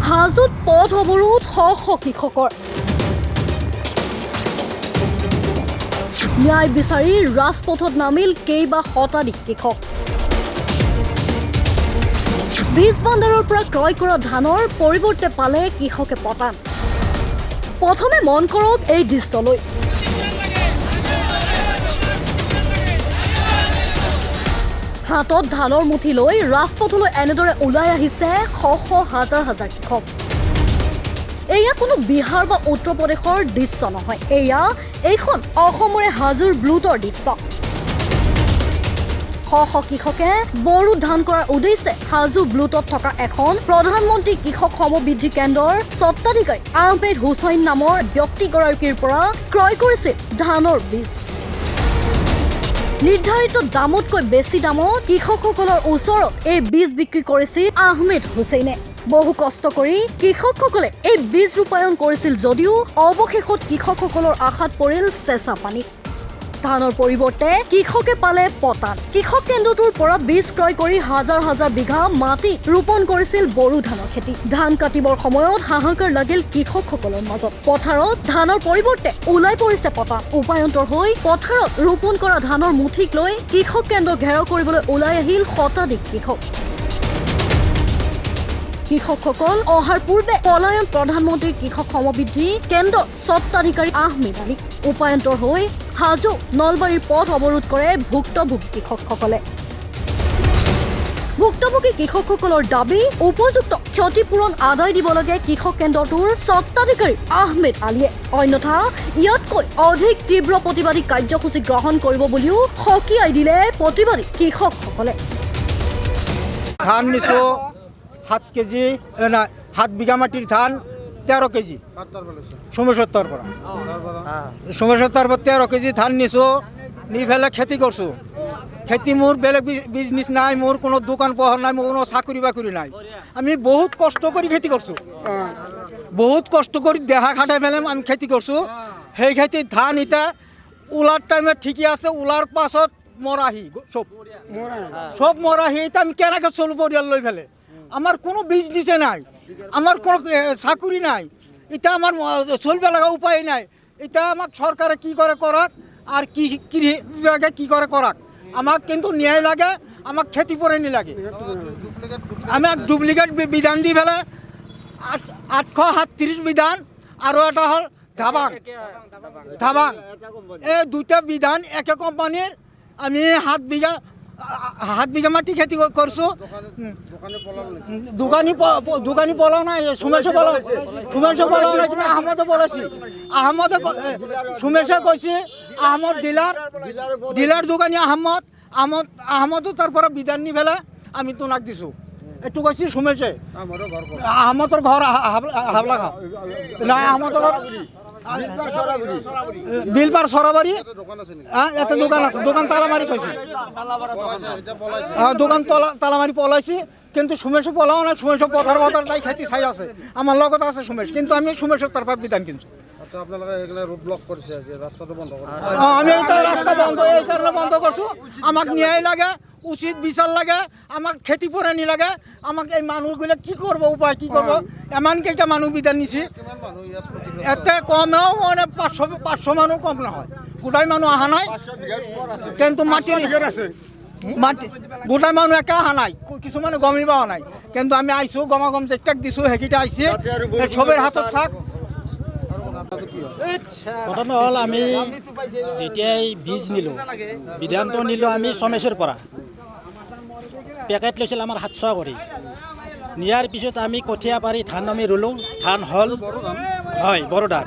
হাজোত পথ অৱৰোধ শ কৃষকৰ ন্যায় বিচাৰি ৰাজপথত নামিল কেইবা শতাধিক কৃষক বীজ ভাণ্ডাৰৰ পৰা ক্ৰয় কৰা ধানৰ পৰিৱৰ্তে পালে কৃষকে পতান প্ৰথমে মন কৰক এই দৃশ্যলৈ হাতত ধানৰ মুঠি লৈ ৰাজপথলৈ এনেদৰে ওলাই আহিছে শ হাজাৰ হাজাৰ কৃষক এয়া কোনো বিহাৰ বা উত্তৰ প্ৰদেশৰ দৃশ্য নহয় এইখন অসমৰে হাজোৰ ব্লুটৰ দৃশ্য শ কৃষকে বড়ো ধান কৰাৰ উদ্দেশ্যে হাজো ব্লুটত থকা এখন প্ৰধানমন্ত্ৰী কৃষক সমবৃদ্ধি কেন্দ্ৰৰ স্বত্বাধিকাৰী আহমেদ হুছেইন নামৰ ব্যক্তিগৰাকীৰ পৰা ক্ৰয় কৰিছিল ধানৰ বীজ নিৰ্ধাৰিত দামতকৈ বেছি দামত কৃষকসকলৰ ওচৰত এই বীজ বিক্ৰী কৰিছিল আহমেদ হুছেইনে বহু কষ্ট কৰি কৃষকসকলে এই বীজ ৰূপায়ণ কৰিছিল যদিও অৱশেষত কৃষকসকলৰ আশাত পৰিল চেঁচা পানী ধানৰ পৰিৱৰ্তে কৃষকে পালে পতান কৃষক কেন্দ্ৰটোৰ পৰা বীজ ক্ৰয় কৰি হাজাৰ হাজাৰ বিঘা মাটি ৰোপণ কৰিছিল বড়ো ধানৰ খেতি ধান কাটিবৰ সময়ত হাহাকাৰ লাগিল কৃষকসকলৰ মাজত পথাৰত ধানৰ পৰিৱৰ্তে ওলাই পৰিছে পতান উপায়ন্তৰ হৈ পথাৰত ৰোপণ কৰা ধানৰ মুঠিক লৈ কৃষক কেন্দ্ৰ ঘেৰাও কৰিবলৈ ওলাই আহিল শতাধিক কৃষকসকল অহাৰ পূৰ্বে পলায়ন প্ৰধানমন্ত্ৰী কৃষক সমবৃদ্ধি কেন্দ্ৰৰ স্বত্বাধিকাৰী আহমেদ আলী উপায়ন্তৰ হৈ হাজো নলবাৰীৰ পথ অৱৰোধ কৰে ভুক্তভোগী কৃষকসকলে ভুক্তভোগী কৃষকসকলৰ দাবী উপযুক্ত ক্ষতিপূৰণ আদায় দিব লাগে কৃষক কেন্দ্ৰটোৰ স্বত্বাধিকাৰী আহমেদ আলীয়ে অন্যথা ইয়াতকৈ অধিক তীব্ৰ প্ৰতিবাদী কাৰ্যসূচী গ্ৰহণ কৰিব বুলিও সকীয়াই দিলে প্ৰতিবাদী কৃষকসকলে ধান নিছো 7 কেজি 7 বিঘা মাটিৰ ধান 13 কেজি সোমেশ্বৰৰ পৰা 13 কেজি ধান নিছো নি ফেলে খেতি করছো খেতি মোর বেলেগ বিজনেস নাই মোর কোনো দোকান পোহার নাই মোর কোনো চাকরি বাকরি নাই আমি বহুত কষ্ট করে খেতি করছো বহুত কষ্ট করে দেহা খাটাই ফেলে আমি খেতি করছো সেই খেতি ধান ইটা ওলার টাইমে ঠিকই আছে ওলার পাছত মরাহি সব মরাহি এটা আমি কেনাকে চলব পরিয়াল লৈ ফেলে আমার কোনো বিজনেসে নাই আমার কোনো চাকরি নাই এটা আমার চলবে লাগা উপায় নাই এটা আমাক সরকারে কি করে করাক আর কি বিভাগে কি করে করাক আমাক কিন্তু ন্যায় লাগে আমাক খেতি পরে নি লাগে আমাক ডুপ্লিকেট বিধান দি ফেলে 837 বিধান আর এটা হল ধাবাং এই দুটা বিধান একে কোম্পানির আমি 7 বিঘা মাটি খেতি করছো দোকানি পলাও নাই সুমেশে পলাও নাই কিন্তু আহমদে বলেছি সুমেশে কইছি আহমদ ডিলার দোকানি আহমদও তারপর বিধান নি ফেলে আমি তোনাক দিছো একটু কইছি সুমেশে আহমদর ঘর হাবলাঘা না আহমদর বিলপার সরাবাড়ি এত দোকান আছে দোকান তালামারি থইছি দোকান তালামারি পলাইছি কিন্তু সুমেশ পলাও না সুমেশ পথার তাই খেতি চাই আছে আমার লগত আছে সুমেশ কিন্তু আমি সুমেশের তারপর বিধান কিনছি আমি এই রাস্তা বন্ধ এই কারণে বন্ধ করছো আমাক ন্যায় লাগে উচিত বিচার লাগে আমাক খেতি পরে নি লাগে আমাক এই মানুষগুলো কি করব উপায় কি করব এমন কেইটা মানুষ বিধান নিছি এতে কমেও মানে 500 মানুষ কম নহয় গোটাই মানুষ আহা নাই কিন্তু মাটি গোটাই মানুষ একে আহা নাই কিছুমানে গমি পাওয়া নাই কিন্তু আমি আইছো গমাগম যেটাক দিছো সেইকেইটা আইছে ছবির হাতত চাক ঘটনা হ'ল আমি যেতিয়াই বীজ নিলোঁ বিধানটো নিলোঁ আমি সমেশ্বৰ পৰা পেকেট লৈছিল আমাৰ 700 কৰি নিয়াৰ পিছত আমি কঠীয়া পাৰি ধান আমি ৰুলোঁ ধান হ'ল হয় বড়ো ধান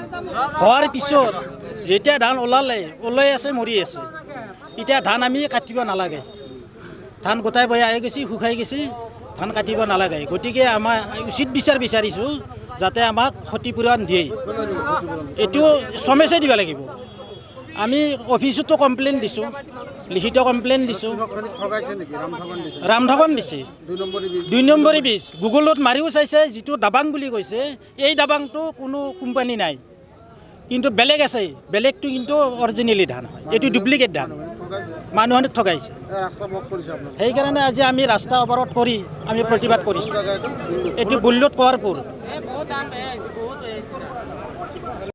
হোৱাৰ পিছত যেতিয়া ধান ওলাই আছে মৰি আছে এতিয়া ধান আমি কাটিব নালাগে ধান গোটাই বৈ আহি গৈছে শুকাই গৈছে ধান কাটিব নালাগে গতিকে আমাৰ উচিত বিচাৰ বিচাৰিছোঁ যাতে আমাক ক্ষতিপূৰণ দিয়ে এইটো সমেশে দিব লাগিব আমি অফিচতো কমপ্লেইন দিছোঁ লিখিত কমপ্লেইন দিছোঁ ৰামঠগন দিছে 2 নম্বৰী বীজ গুগলত মাৰিও চাইছে যিটো দাবাং বুলি কৈছে এই দাবাংটো কোনো কোম্পানী নাই কিন্তু বেলেগ আছে বেলেগটো কিন্তু অৰিজিনেলি ধান হয় এইটো ডুপ্লিকেট ধান মানুহক ঠগাইছে সেইকাৰণে আজি আমি ৰাস্তা অৱৰোধ কৰি আমি প্ৰতিবাদ কৰিছোঁ এইটো বুল্লত কোৱাৰপুৰ দাম বেয়া হৈছে বহুত বেয়া হৈছে